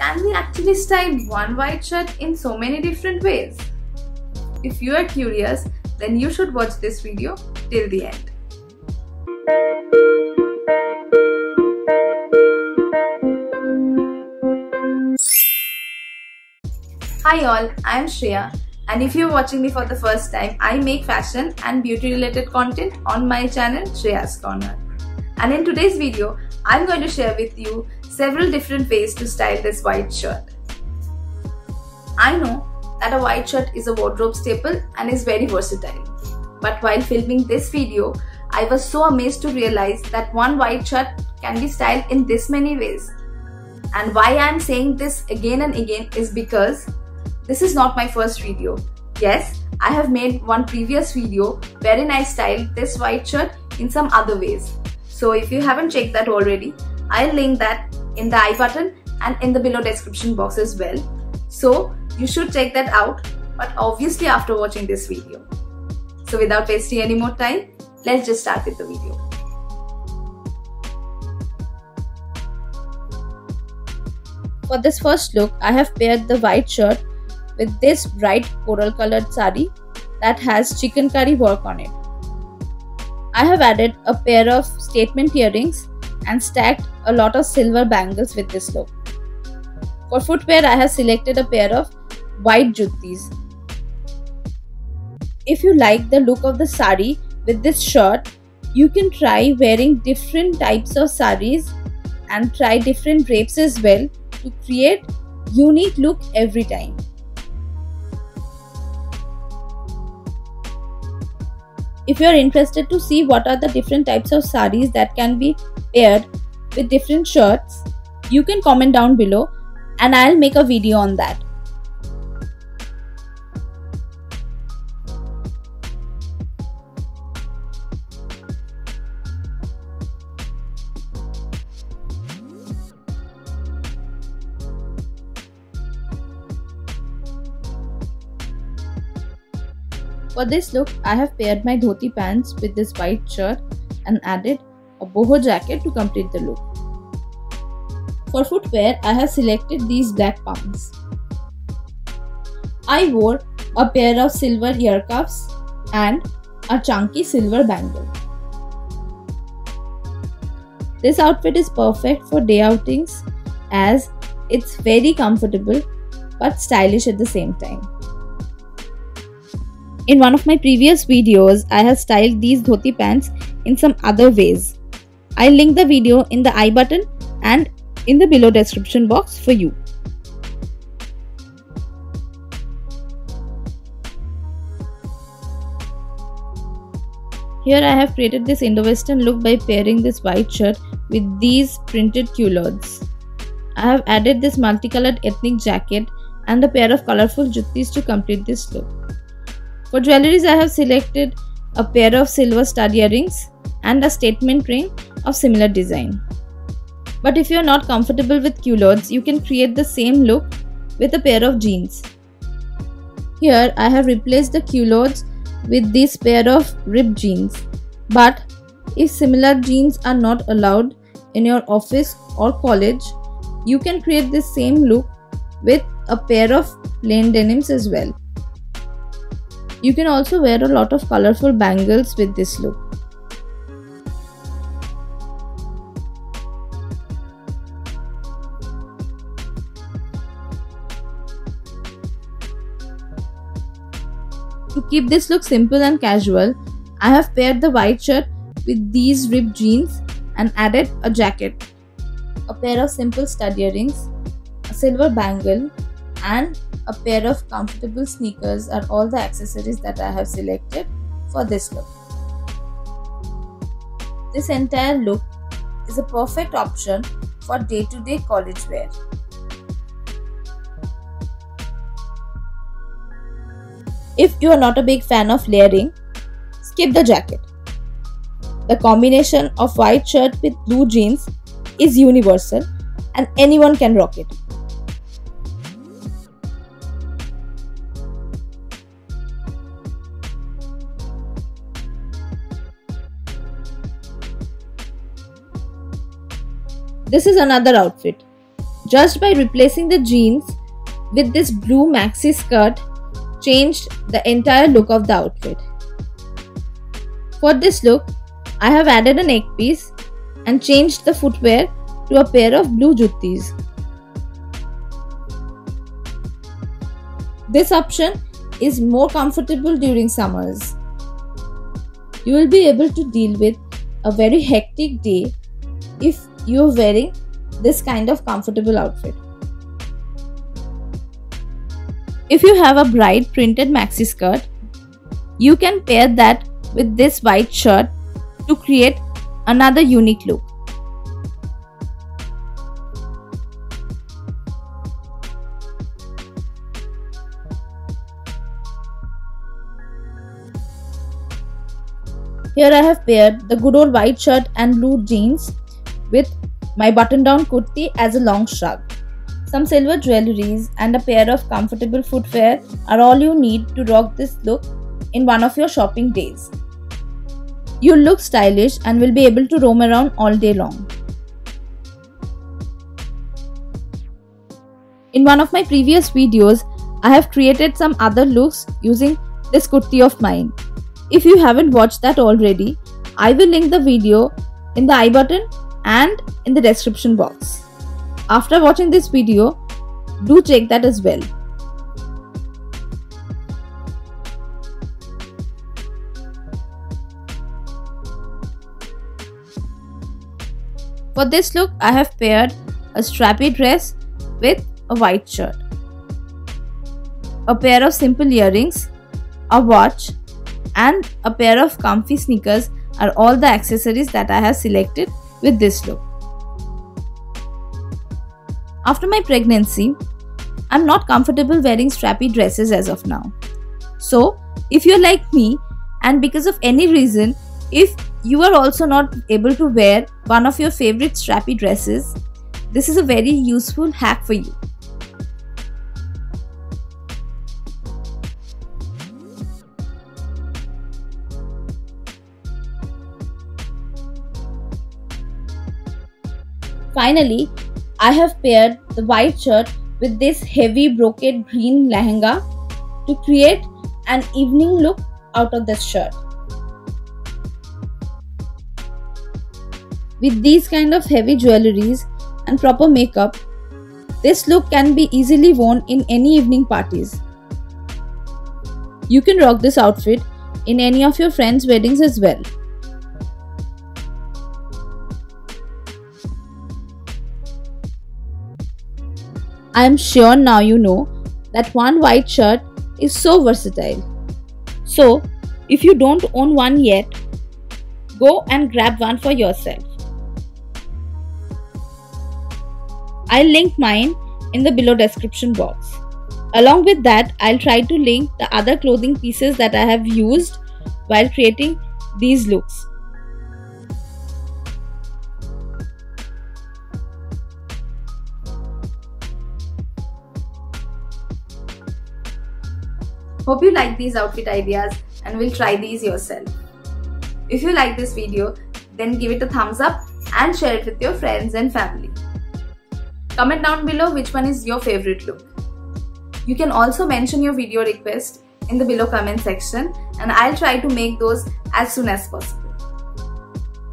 can we actually style one white shirt in so many different ways? If you are curious, then you should watch this video till the end. Hi all, I am Shreya, and if you are watching me for the first time, I make fashion and beauty related content on my channel Shreya's Corner. And in today's video, I am going to share with you several different ways to style this white shirt. I know that a white shirt is a wardrobe staple and is very versatile. But while filming this video, I was so amazed to realize that one white shirt can be styled in this many ways. And why I am saying this again and again is because this is not my first video. Yes, I have made one previous video wherein I styled this white shirt in some other ways. So if you haven't checked that already, I'll link that in the I button and in the below description box as well. So you should check that out, but obviously after watching this video. So without wasting any more time, let's just start with the video. For this first look, I have paired the white shirt with this bright coral colored sari that has chicken curry work on it. I have added a pair of statement earrings and stacked a lot of silver bangles with this look. For footwear, I have selected a pair of white juttis. If you like the look of the sari with this shirt, you can try wearing different types of saris and try different drapes as well to create unique look every time. If you are interested to see what are the different types of saris that can be paired with different shirts, you can comment down below and I'll make a video on that. For this look, I have paired my dhoti pants with this white shirt and added a boho jacket to complete the look. For footwear, I have selected these black pumps. I wore a pair of silver ear cuffs and a chunky silver bangle. This outfit is perfect for day outings as it's very comfortable but stylish at the same time. In one of my previous videos, I have styled these dhoti pants in some other ways. I'll link the video in the I button and in the below description box for you. Here I have created this Indo-Western look by pairing this white shirt with these printed culottes. I have added this multicolored ethnic jacket and a pair of colorful juttis to complete this look. For jewelries, I have selected a pair of silver stud earrings and a statement ring of similar design. But if you are not comfortable with culottes, you can create the same look with a pair of jeans. Here I have replaced the culottes with this pair of ripped jeans. But if similar jeans are not allowed in your office or college, you can create this same look with a pair of plain denims as well. You can also wear a lot of colorful bangles with this look. To keep this look simple and casual, I have paired the white shirt with these ripped jeans and added a jacket, a pair of simple stud earrings, a silver bangle, and a pair of comfortable sneakers are all the accessories that I have selected for this look. This entire look is a perfect option for day-to-day college wear. If you are not a big fan of layering, skip the jacket. The combination of white shirt with blue jeans is universal and anyone can rock it. This is another outfit. just by replacing the jeans with this blue maxi skirt changed the entire look of the outfit. For this look, I have added a neck piece and changed the footwear to a pair of blue juttis. This option is more comfortable during summers. You will be able to deal with a very hectic day if you are wearing this kind of comfortable outfit. If you have a bright printed maxi skirt, you can pair that with this white shirt to create another unique look. Here I have paired the good old white shirt and blue jeans with my button-down kurti as a long shrug. Some silver jewelries and a pair of comfortable footwear are all you need to rock this look in one of your shopping days. You'll look stylish and will be able to roam around all day long. In one of my previous videos, I have created some other looks using this kurti of mine. If you haven't watched that already, I will link the video in the I button and in the description box. After watching this video, do check that as well. For this look, I have paired a strappy dress with a white shirt, a pair of simple earrings, a watch, and a pair of comfy sneakers are all the accessories that I have selected with this look. After my pregnancy, I'm not comfortable wearing strappy dresses as of now. So, if you're like me and because of any reason, if you are also not able to wear one of your favorite strappy dresses, this is a very useful hack for you. Finally, I have paired the white shirt with this heavy brocade green lehenga to create an evening look out of this shirt. With these kind of heavy jewelries and proper makeup, this look can be easily worn in any evening parties. You can rock this outfit in any of your friends' weddings as well. I am sure now you know that one white shirt is so versatile. So, if you don't own one yet, go and grab one for yourself. I'll link mine in the below description box. Along with that, I'll try to link the other clothing pieces that I have used while creating these looks. Hope you like these outfit ideas and will try these yourself. If you like this video, then give it a thumbs up and share it with your friends and family. Comment down below which one is your favorite look. You can also mention your video request in the below comment section and I'll try to make those as soon as possible.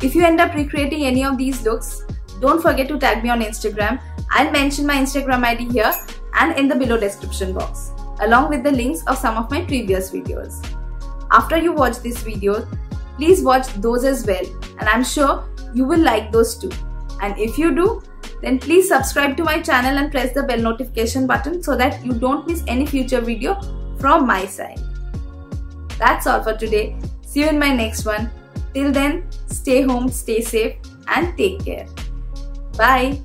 If you end up recreating any of these looks, don't forget to tag me on Instagram. I'll mention my Instagram ID here and in the below description box, along with the links of some of my previous videos. After you watch this video, please watch those as well and I'm sure you will like those too. And if you do, then please subscribe to my channel and press the bell notification button so that you don't miss any future video from my side. That's all for today. See you in my next one. Till then, stay home, stay safe and take care. Bye.